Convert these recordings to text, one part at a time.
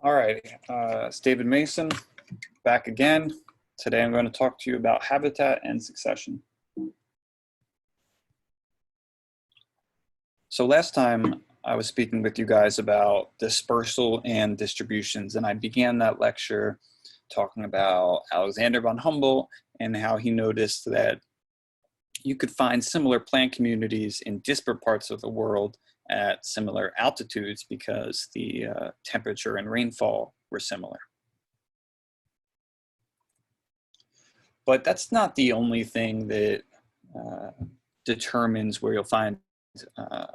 All right, it's David Mason, back again. Today I'm going to talk to you about habitat and succession. So last time I was speaking with you guys about dispersal and distributions, and I began that lecture talking about Alexander von Humboldt and how he noticed that you could find similar plant communities in disparate parts of the world at similar altitudes because the temperature and rainfall were similar. But that's not the only thing that determines where you'll find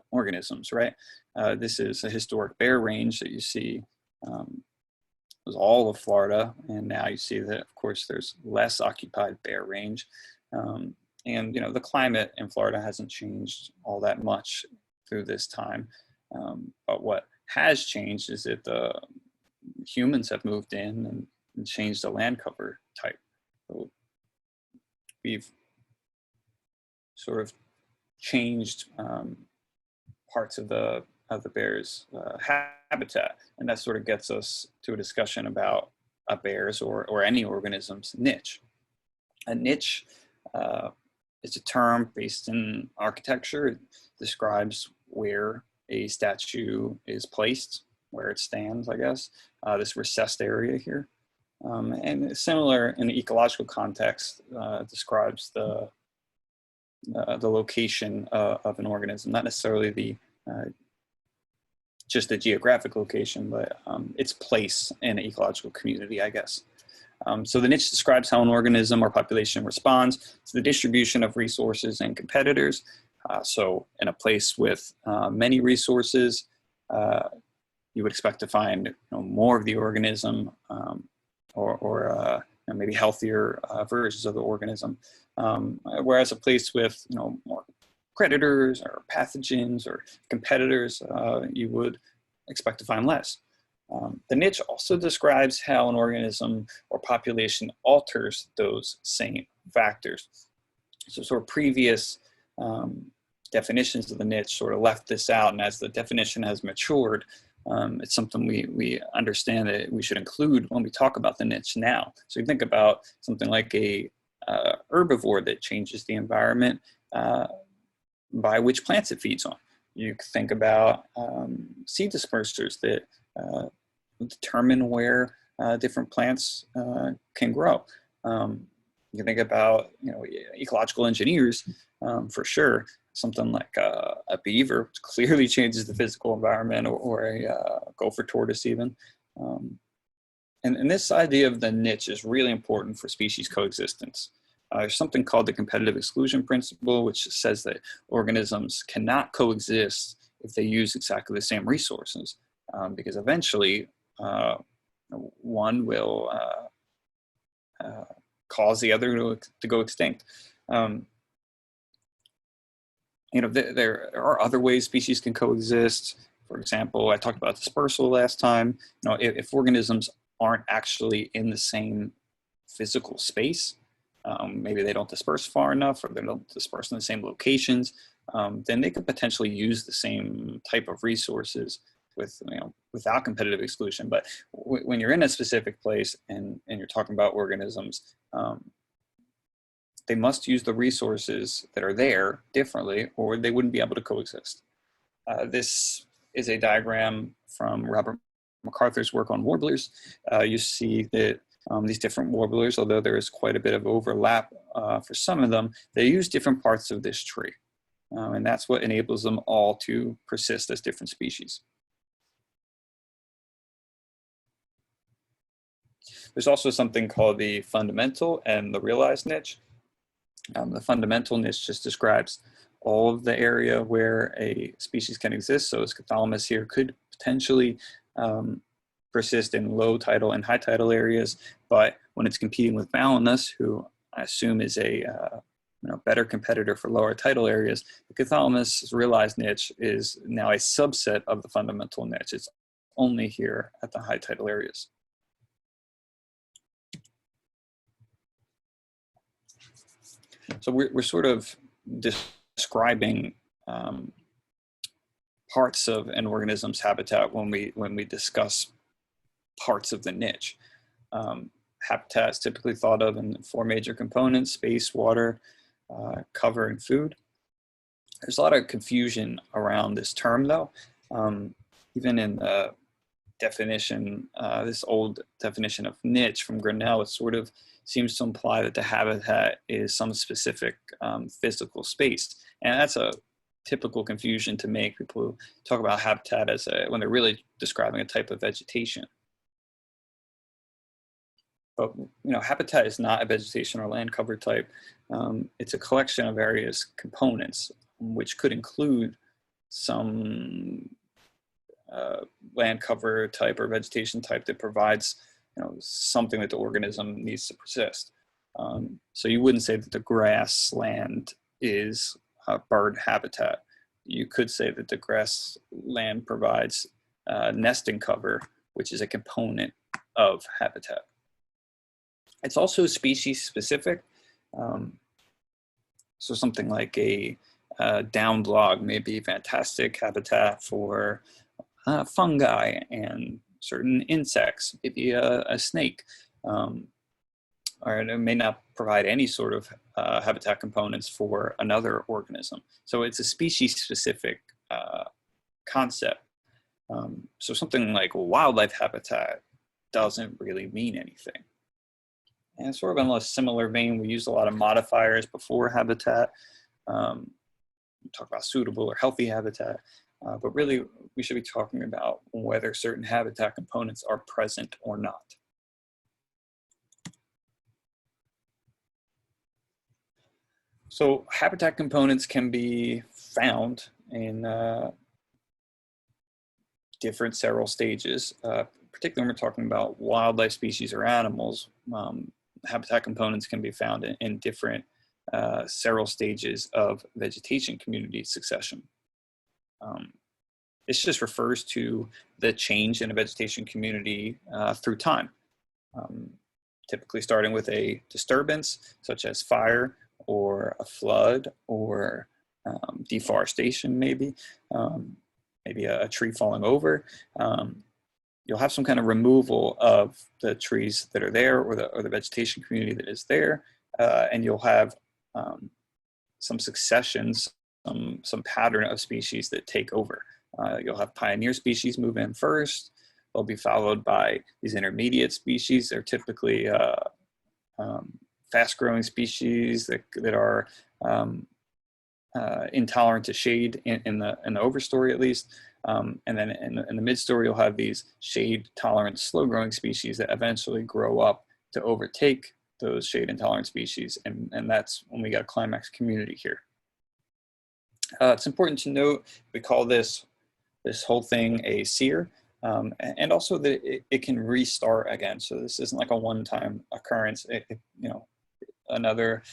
organisms, right? This is a historic bear range that you see. It was all of Florida, and now you see that, of course, there's less occupied bear range. And you know, the climate in Florida hasn't changed all that much through this time. But what has changed is that the humans have moved in and changed the land cover type. So we've sort of changed parts of the bear's habitat, and that sort of gets us to a discussion about a bear's or any organism's niche. A niche is a term based in architecture. It describes where a statue is placed, where it stands, I guess, this recessed area here. And similar in the ecological context, describes the location of an organism, not necessarily just the geographic location, but its place in an ecological community, I guess. So the niche describes how an organism or population responds to the distribution of resources and competitors. So in a place with many resources, you would expect to find more of the organism or maybe healthier versions of the organism. Whereas a place with more predators or pathogens or competitors, you would expect to find less. The niche also describes how an organism or population alters those same factors. So sort of previous definitions of the niche sort of left this out, and as the definition has matured, it's something we understand that we should include when we talk about the niche now. So you think about something like a herbivore that changes the environment by which plants it feeds on. You think about seed dispersers that determine where different plants can grow. You think about ecological engineers, for sure. Something like a beaver, which clearly changes the physical environment, or a gopher tortoise even. And this idea of the niche is really important for species coexistence. There's something called the competitive exclusion principle, which says that organisms cannot coexist if they use exactly the same resources, because eventually one will cause the other to go extinct. There are other ways species can coexist. For example, I talked about dispersal last time. If organisms aren't actually in the same physical space, maybe they don't disperse far enough, or they don't disperse in the same locations, then they could potentially use the same type of resources without competitive exclusion. But when you're in a specific place and you're talking about organisms, they must use the resources that are there differently, or they wouldn't be able to coexist. This is a diagram from Robert MacArthur's work on warblers. You see that these different warblers, although there is quite a bit of overlap for some of them, they use different parts of this tree. And that's what enables them all to persist as different species. There's also something called the fundamental and the realized niche. The fundamental niche just describes all of the area where a species can exist. So Scythomimus here could potentially persist in low tidal and high tidal areas, but when it's competing with Balanus, who I assume is a better competitor for lower tidal areas, the Scythomimus' realized niche is now a subset of the fundamental niche. It's only here at the high tidal areas. So we're sort of describing parts of an organism's habitat when we discuss parts of the niche. Habitat is typically thought of in 4 major components: space, water, cover, and food. There's a lot of confusion around this term, though. Even in the definition, this old definition of niche from Grinnell, it sort of seems to imply that the habitat is some specific physical space. And that's a typical confusion to make. People talk about habitat as when they're really describing a type of vegetation. But habitat is not a vegetation or land cover type. It's a collection of various components, which could include some land cover type or vegetation type that provides something that the organism needs to persist. So you wouldn't say that the grassland is bird habitat. You could say that the grassland provides nesting cover, which is a component of habitat. It's also species specific. So something like a downed log may be fantastic habitat for fungi and certain insects, maybe a snake, or it may not provide any sort of habitat components for another organism. So it's a species-specific concept. So something like wildlife habitat doesn't really mean anything. And sort of in a similar vein, we use a lot of modifiers before habitat. We talk about suitable or healthy habitat, but really we should be talking about whether certain habitat components are present or not. So habitat components can be found in different several stages, particularly when we're talking about wildlife species or animals. Habitat components can be found in different several stages of vegetation community succession. This just refers to the change in a vegetation community through time, typically starting with a disturbance such as fire or a flood or deforestation, maybe a tree falling over. You'll have some kind of removal of the trees that are there or the vegetation community that is there, and you'll have some successions, some pattern of species that take over. You'll have pioneer species move in first. They'll be followed by these intermediate species. They're typically fast-growing species that are intolerant to shade in the overstory, at least. And then in the mid-story, you'll have these shade-tolerant, slow-growing species that eventually grow up to overtake those shade-intolerant species, and that's when we got a climax community here. It's important to note we call this whole thing a sear, and also that it can restart again. So this isn't like a one-time occurrence. Another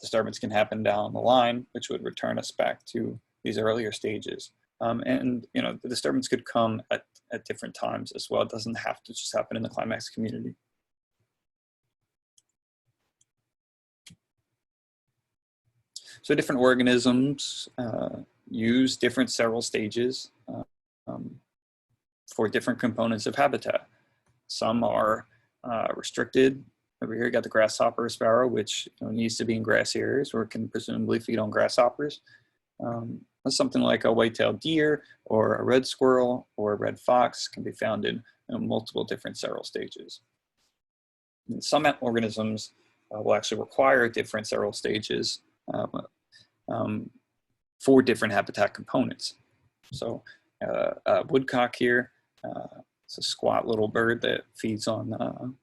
disturbance can happen down the line, which would return us back to these earlier stages. And the disturbance could come at different times as well. It doesn't have to just happen in the climax community. So different organisms use different several stages for different components of habitat. Some are restricted. Over here, you got the grasshopper sparrow, which needs to be in grassy areas or can presumably feed on grasshoppers. Something like a white-tailed deer or a red squirrel or a red fox can be found in multiple different several stages. And some organisms will actually require different several stages for different habitat components. So a woodcock here, it's a squat little bird that feeds on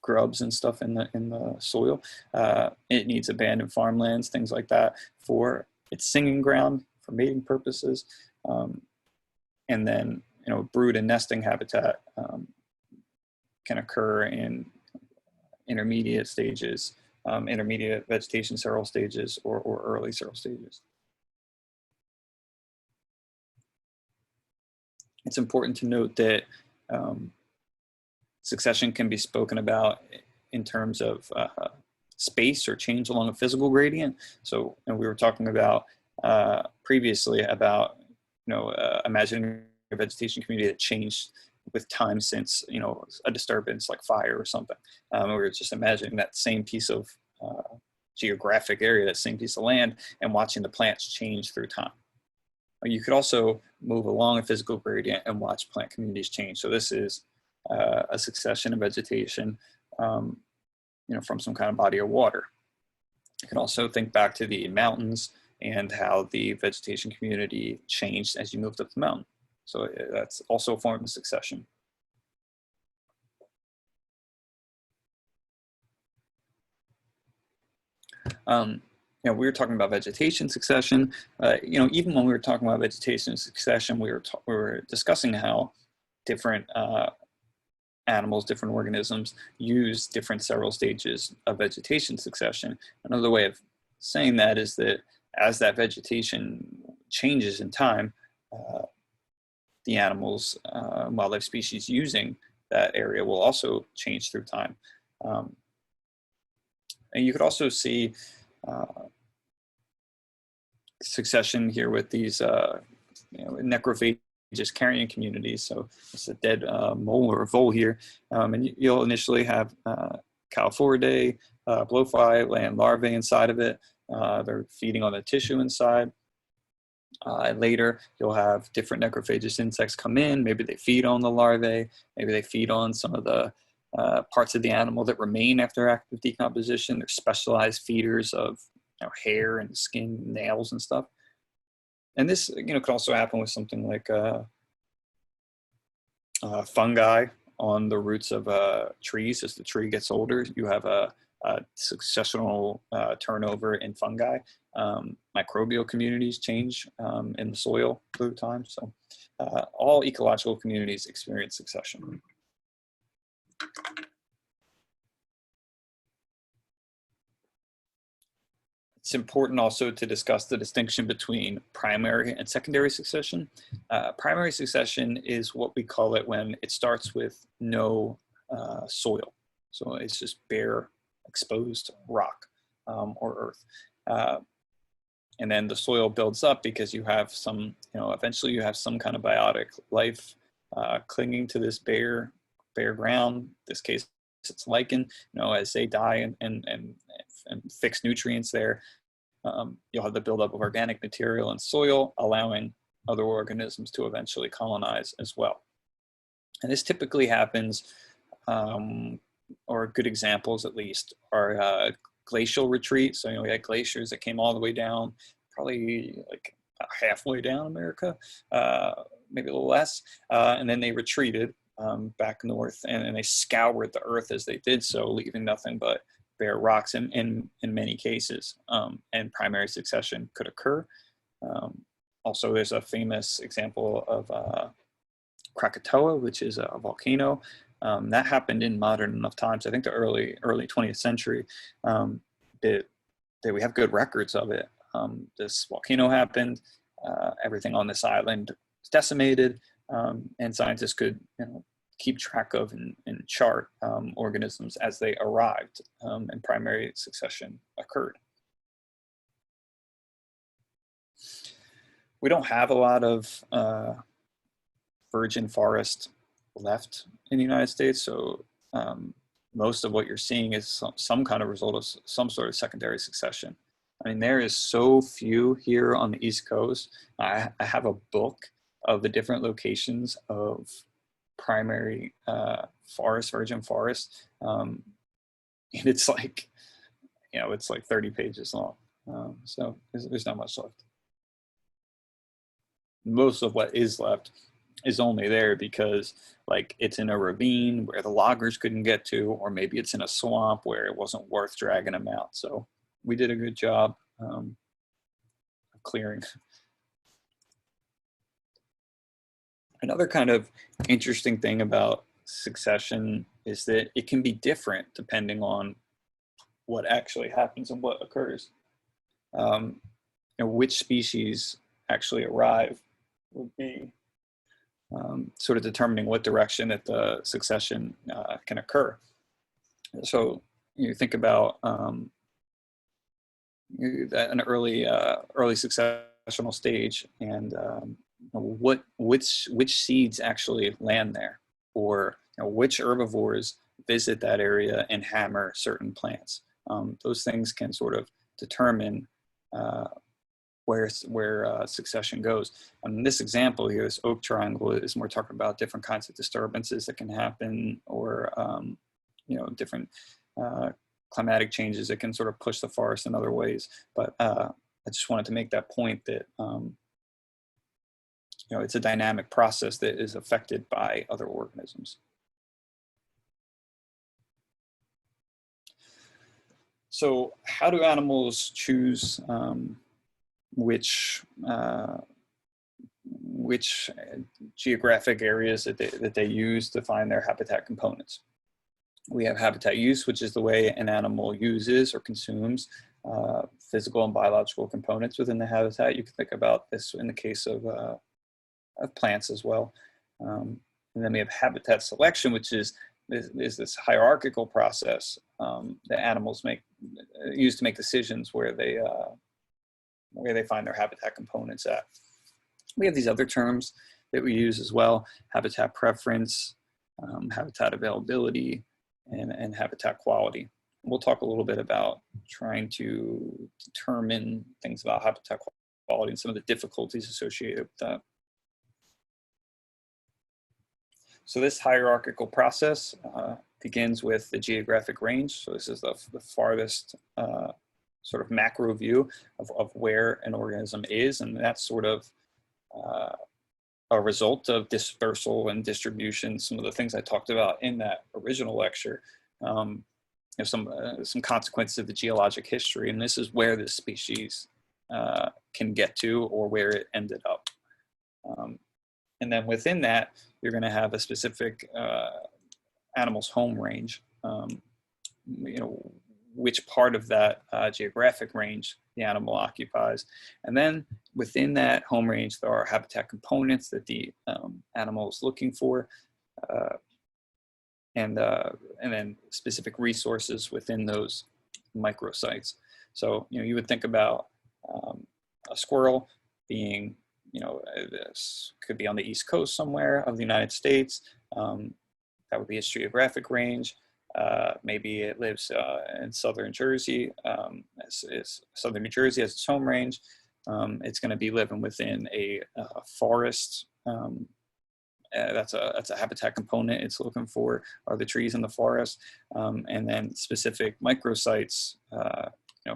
grubs and stuff in the soil. It needs abandoned farmlands, things like that, for its singing ground, for mating purposes, and then brood and nesting habitat can occur in intermediate stages, intermediate vegetation several stages, or early several stages. It's important to note that succession can be spoken about in terms of space or change along a physical gradient. So we were talking about previously about imagining a vegetation community that changed with time since, you know, a disturbance like fire or something. We're just imagining that same piece of geographic area, that same piece of land, and watching the plants change through time. You could also move along a physical gradient and watch plant communities change. So this is a succession of vegetation, you know, from some kind of body of water. You can also think back to the mountains and how the vegetation community changed as you moved up the mountain. So that's also a form of succession. You know, we were talking about vegetation succession. You know, even when we were talking about vegetation succession, we were discussing how different animals, different organisms use different several stages of vegetation succession. Another way of saying that is that as that vegetation changes in time, the animals, wildlife species using that area will also change through time. And you could also see succession here with these you know, necrophagous carrion communities. So it's a dead mole or a vole here. And you'll initially have Calphoridae, blowfly laying larvae inside of it. They're feeding on the tissue inside. Later, you'll have different necrophagous insects come in. Maybe they feed on the larvae. Maybe they feed on some of the parts of the animal that remain after active decomposition. They're specialized feeders of, you know, hair and skin, nails and stuff. And this, you know, could also happen with something like fungi on the roots of trees. As the tree gets older, you have a successional turnover in fungi. Microbial communities change in the soil through time. So all ecological communities experience succession. It's important also to discuss the distinction between primary and secondary succession. Primary succession is what we call it when it starts with no soil. So it's just bare, exposed rock or earth. And then the soil builds up because you have some, you know, eventually you have some kind of biotic life clinging to this bare ground. In this case, it's lichen. You know, as they die and fix nutrients there, you'll have the buildup of organic material and soil, allowing other organisms to eventually colonize as well. And this typically happens, or good examples at least, are glacial retreat. So, you know, we had glaciers that came all the way down, probably like halfway down America, maybe a little less, and then they retreated back north, and they scoured the earth as they did so, leaving nothing but bare rocks in many cases, and primary succession could occur. Also, there's a famous example of Krakatoa, which is a volcano. That happened in modern enough times, I think the early 20th century, that we have good records of it. This volcano happened, everything on this island was decimated, and scientists could, you know, keep track of and chart organisms as they arrived, and primary succession occurred. We don't have a lot of virgin forest left in the United States, so most of what you're seeing is some kind of result of some sort of secondary succession. I mean, there is so few here on the East Coast. I have a book of the different locations of primary forest, virgin forest, and it's like, you know, it's like 30 pages long. So there's not much left. Most of what is left is only there because, like, it's in a ravine where the loggers couldn't get to, or maybe it's in a swamp where it wasn't worth dragging them out. So we did a good job of clearing. Another kind of interesting thing about succession is that it can be different depending on what actually happens and what occurs. You know, which species actually arrive would be sort of determining what direction that the succession can occur. So you think about an early successional stage, and which seeds actually land there. or which herbivores visit that area and hammer certain plants. Those things can sort of determine where succession goes. In this example here, this oak triangle is more talking about different kinds of disturbances that can happen, or different climatic changes that can sort of push the forest in other ways. But I just wanted to make that point that it's a dynamic process that is affected by other organisms. So how do animals choose which geographic areas that they use to find their habitat components? We have habitat use, which is the way an animal uses or consumes physical and biological components within the habitat. You can think about this in the case of plants as well. And then we have habitat selection, which is this hierarchical process that animals use to make decisions where they find their habitat components at. We have these other terms that we use as well: habitat preference, habitat availability, and habitat quality. We'll talk a little bit about trying to determine things about habitat quality and some of the difficulties associated with that. So this hierarchical process begins with the geographic range. So this is the farthest sort of macro view of where an organism is, and that's sort of a result of dispersal and distribution. Some of the things I talked about in that original lecture, some consequences of the geologic history, and this is where this species can get to, or where it ended up. And then within that, you're going to have a specific animal's home range, which part of that geographic range the animal occupies. And then within that home range, there are habitat components that the animal is looking for, and then specific resources within those microsites. So, you would think about a squirrel being, this could be on the East Coast somewhere of the United States. That would be its geographic range. Maybe it lives in southern Jersey, southern New Jersey as its home range. It's going to be living within a forest. That's a habitat component it's looking for, are the trees in the forest. And then specific microsites,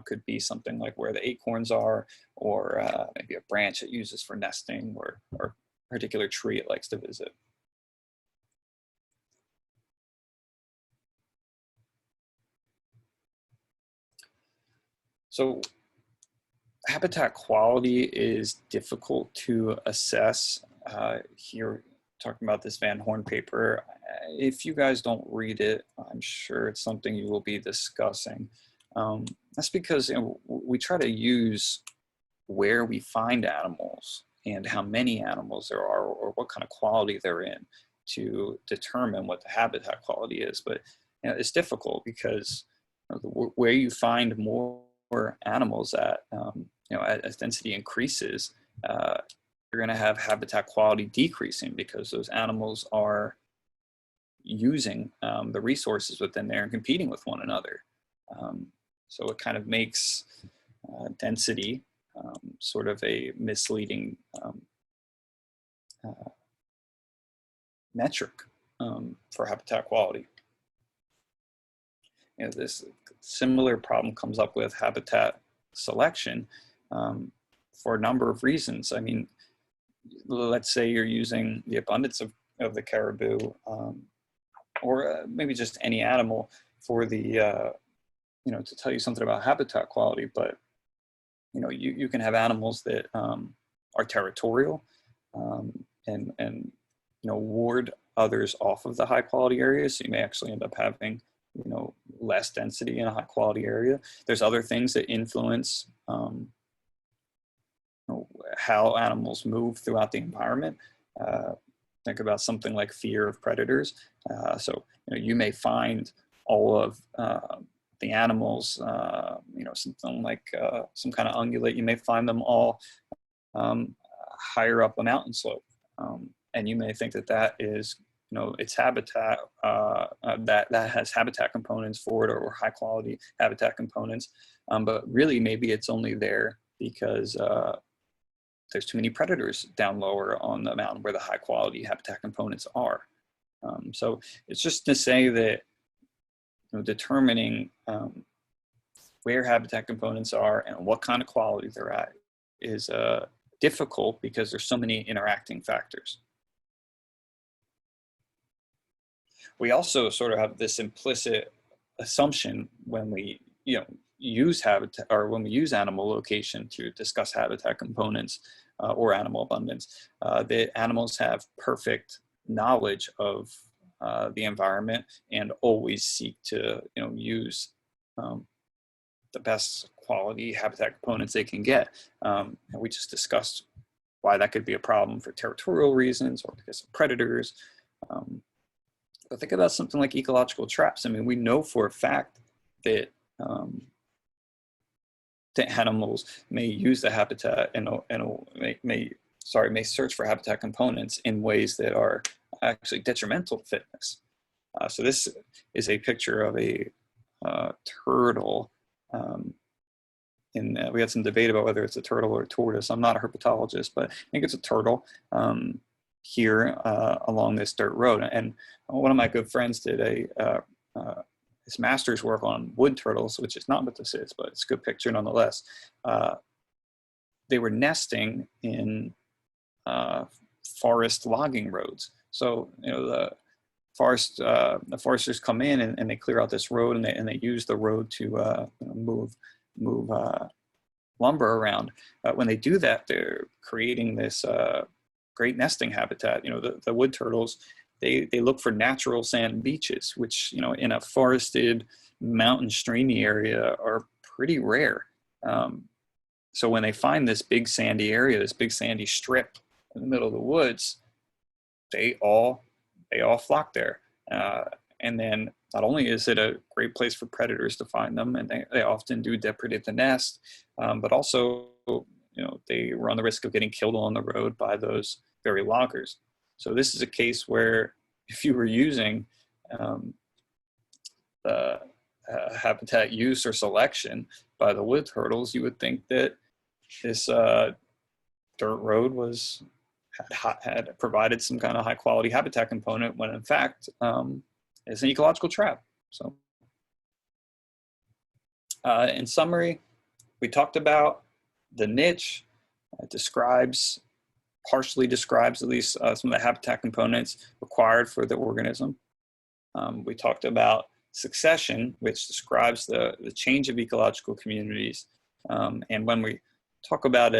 could be something like where the acorns are, or maybe a branch it uses for nesting, or a particular tree it likes to visit. So habitat quality is difficult to assess. Here, talking about this Van Horn paper, if you guys don't read it, I'm sure it's something you will be discussing. That's because we try to use where we find animals and how many animals there are, or what kind of quality they're in, to determine what the habitat quality is. But it's difficult because where you find more animals at, as density increases, you're going to have habitat quality decreasing because those animals are using the resources within there and competing with one another. So it kind of makes density sort of a misleading metric for habitat quality. This similar problem comes up with habitat selection for a number of reasons. I mean, let's say you're using the abundance of the caribou, or maybe just any animal for the to tell you something about habitat quality. But you can have animals that are territorial and ward others off of the high quality areas. So you may actually end up having less density in a high quality area. There's other things that influence how animals move throughout the environment. Think about something like fear of predators. So you may find all of the animals, something like some kind of ungulate, you may find them all higher up a mountain slope. And you may think that that is its habitat that has habitat components for it, or high quality habitat components. But really, maybe it's only there because there's too many predators down lower on the mountain where the high quality habitat components are. So it's just to say that determining where habitat components are and what kind of quality they're at is difficult because there's so many interacting factors. We also sort of have this implicit assumption when we use habitat, or when we use animal location to discuss habitat components or animal abundance, that animals have perfect knowledge of the environment and always seek to use the best quality habitat components they can get. And we just discussed why that could be a problem for territorial reasons or because of predators. But think about something like ecological traps. I mean, we know for a fact that that animals may use the habitat and may search for habitat components in ways that are actually detrimental to fitness. So this is a picture of a turtle. We had some debate about whether it's a turtle or a tortoise. I'm not a herpetologist, but I think it's a turtle here along this dirt road. And one of my good friends did his master's work on wood turtles, which is not what this is, but it's a good picture nonetheless. They were nesting in forest logging roads. So the foresters come in and they clear out this road, and they use the road to move lumber around. When they do that, they're creating this great nesting habitat. The wood turtles, they look for natural sand beaches, which in a forested mountain streamy area are pretty rare. So when they find this big sandy area, this big sandy strip in the middle of the woods, they all flock there. And then not only is it a great place for predators to find them, and they often do depredate the nest, but also they run the risk of getting killed on the road by those very loggers. So this is a case where if you were using habitat use or selection by the wood turtles, you would think that this dirt road had provided some kind of high quality habitat component, when in fact it's an ecological trap. So in summary, we talked about the niche. It partially describes at least some of the habitat components required for the organism. We talked about succession, which describes the change of ecological communities. And when we talk about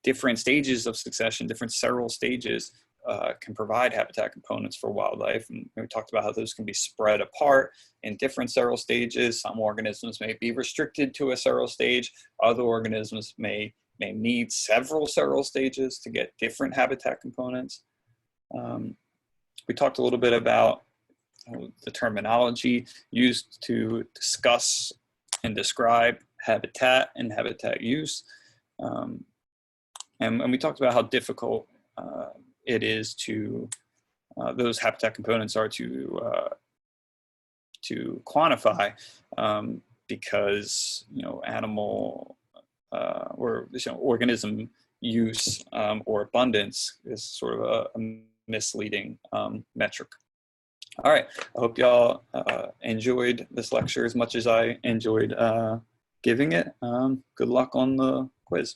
different stages of succession, different several stages can provide habitat components for wildlife. And we talked about how those can be spread apart in different several stages. Some organisms may be restricted to a several stage. Other organisms may need several stages to get different habitat components. We talked a little bit about the terminology used to discuss and describe habitat and habitat use. And we talked about how difficult it is to, those habitat components are to quantify, because animal or organism use or abundance is sort of a misleading metric. All right, I hope y'all enjoyed this lecture as much as I enjoyed giving it. Good luck on the quiz.